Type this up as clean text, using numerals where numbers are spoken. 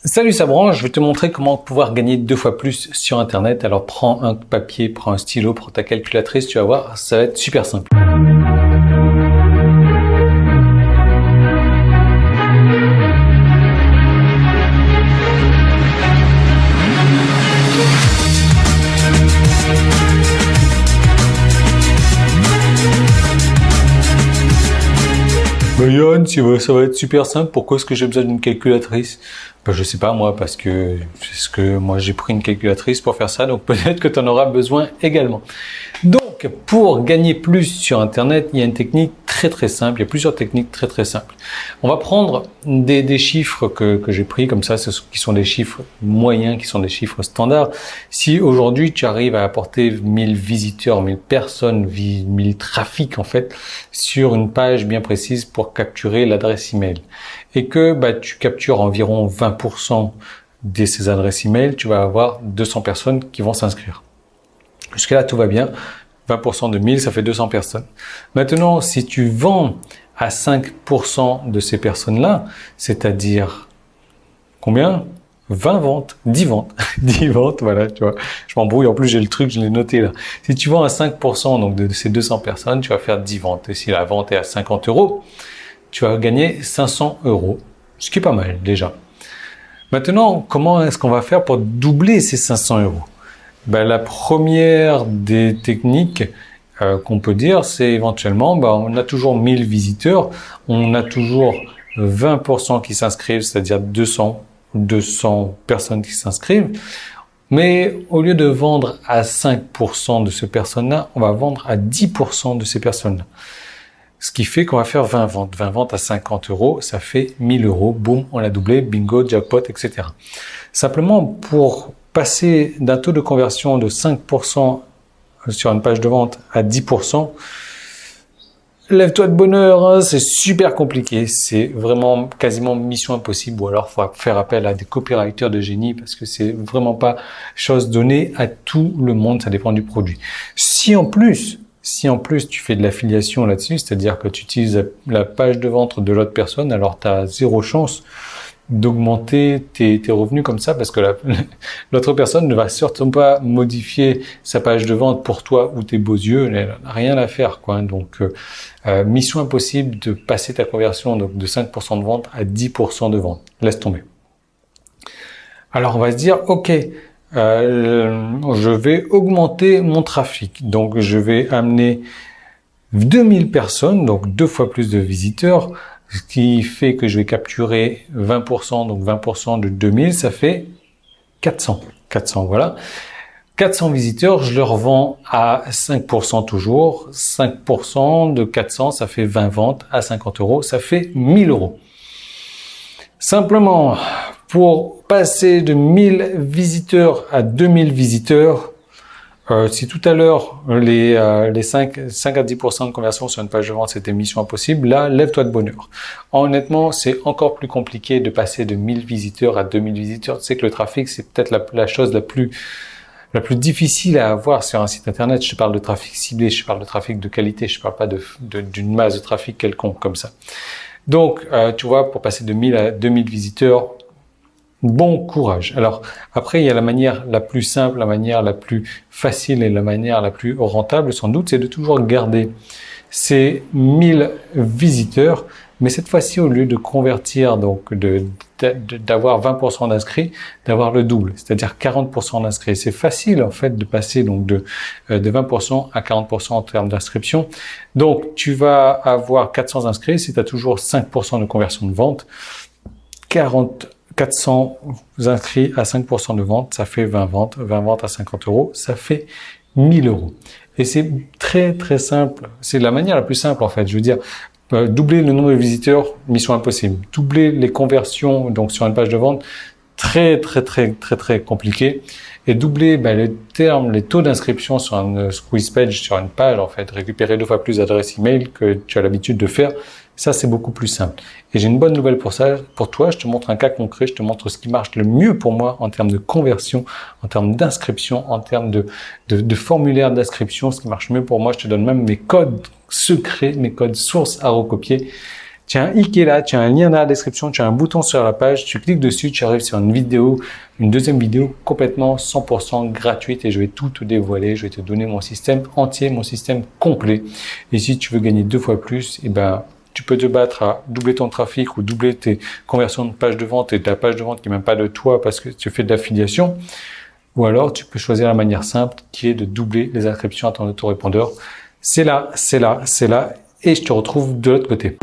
Salut Sabran, je vais te montrer comment pouvoir gagner 2 fois plus sur Internet. Alors prends un papier, prends un stylo, prends ta calculatrice, tu vas voir, ça va être super simple. Yann, ça va être super simple, pourquoi est-ce que j'ai besoin d'une calculatrice? Je sais pas moi, parce que moi j'ai pris une calculatrice pour faire ça, donc peut-être que tu en auras besoin également. Donc, pour gagner plus sur Internet, il y a une technique très simple, il y a plusieurs techniques très simples. On va prendre des chiffres que j'ai pris comme ça, qui sont des chiffres moyens, qui sont des chiffres standards. Si aujourd'hui tu arrives à apporter 1000 visiteurs, 1000 personnes, 1000 trafics en fait, sur une page bien précise pour capturer l'adresse email, et que tu captures environ 20% de ces adresses email, tu vas avoir 200 personnes qui vont s'inscrire. Jusqu'à là, tout va bien. 20% de 1000, ça fait 200 personnes. Maintenant, si tu vends à 5% de ces personnes-là, c'est-à-dire combien? 20 ventes, 10 ventes, 10 ventes, voilà, tu vois. Je m'embrouille, en plus j'ai le truc, je l'ai noté là. Si tu vends à 5% donc de ces 200 personnes, tu vas faire 10 ventes. Et si la vente est à 50 €, tu vas gagner 500 €, ce qui est pas mal déjà. Maintenant, comment est-ce qu'on va faire pour doubler ces 500 €? La première des techniques qu'on peut dire, c'est éventuellement, on a toujours 1000 visiteurs, on a toujours 20% qui s'inscrivent, c'est-à-dire 200 personnes qui s'inscrivent. Mais au lieu de vendre à 5% de ces personnes-là, on va vendre à 10% de ces personnes-là. Ce qui fait qu'on va faire 20 ventes. 20 ventes à 50 €, ça fait 1000 €. Boum, on l'a doublé, bingo, jackpot, etc. Simplement, pour passer d'un taux de conversion de 5% sur une page de vente à 10%, lève-toi de bonheur, hein, c'est super compliqué. C'est vraiment quasiment mission impossible, ou alors il faut faire appel à des copywriters de génie, parce que c'est vraiment pas chose donnée à tout le monde, ça dépend du produit. Si en plus tu fais de l'affiliation là-dessus, c'est-à-dire que tu utilises la page de vente de l'autre personne, alors tu as zéro chance d'augmenter tes revenus comme ça, parce que l'autre personne ne va surtout pas modifier sa page de vente pour toi ou tes beaux yeux, elle n'a rien à faire, quoi. Donc, mission impossible de passer ta conversion donc de 5% de vente à 10% de vente. Laisse tomber. Alors, on va se dire, ok, je vais augmenter mon trafic. Donc, je vais amener 2000 personnes, donc 2 fois plus de visiteurs, ce qui fait que je vais capturer 20%, donc 20% de 2000, ça fait 400. 400, voilà. 400 visiteurs, je leur vends à 5% toujours. 5% de 400, ça fait 20 ventes à 50 €, ça fait 1000 €. Simplement, pour passer de 1000 visiteurs à 2000 visiteurs, si tout à l'heure, les 5 à 10% de conversion sur une page de vente, c'était mission impossible, là, lève-toi de bonheur. Honnêtement, c'est encore plus compliqué de passer de 1000 visiteurs à 2000 visiteurs. Tu sais que le trafic, c'est peut-être la chose la plus difficile à avoir sur un site internet. Je te parle de trafic ciblé, je te parle de trafic de qualité, je te parle pas d'une masse de trafic quelconque comme ça. Donc, tu vois, pour passer de 1000 à 2000 visiteurs, bon courage. Alors, après, il y a la manière la plus simple, la manière la plus facile et la manière la plus rentable, sans doute, c'est de toujours garder ces 1000 visiteurs, mais cette fois-ci, au lieu de convertir, donc d'avoir 20% d'inscrits, d'avoir le double, c'est-à-dire 40% d'inscrits. C'est facile, en fait, de passer donc de 20% à 40% en termes d'inscription. Donc, tu vas avoir 400 inscrits, si tu as toujours 5% de conversion de vente, 400 inscrits à 5% de vente, ça fait 20 ventes. 20 ventes à 50 €, ça fait 1000 €. Et c'est très simple. C'est la manière la plus simple, en fait. Je veux dire, doubler le nombre de visiteurs, mission impossible. Doubler les conversions, donc sur une page de vente, très compliqué. Et doubler les taux d'inscription sur une squeeze page, sur une page, en fait, récupérer 2 fois plus d'adresses email que tu as l'habitude de faire, ça c'est beaucoup plus simple. Et j'ai une bonne nouvelle pour ça, pour toi, je te montre un cas concret, je te montre ce qui marche le mieux pour moi en termes de conversion, en termes d'inscription, en termes de formulaire d'inscription, ce qui marche mieux pour moi. Je te donne même mes codes secrets, mes codes sources à recopier. Tu as un i qui est là, tu as un lien dans la description, tu as un bouton sur la page, tu cliques dessus, tu arrives sur une vidéo, une deuxième vidéo complètement 100% gratuite et je vais tout te dévoiler, je vais te donner mon système entier, mon système complet. Et si tu veux gagner 2 fois plus, eh ben, tu peux te battre à doubler ton trafic ou doubler tes conversions de page de vente et ta page de vente qui n'est même pas de toi parce que tu fais de l'affiliation. Ou alors, tu peux choisir la manière simple qui est de doubler les inscriptions à ton autorépondeur. C'est là, c'est là, c'est là. Et je te retrouve de l'autre côté.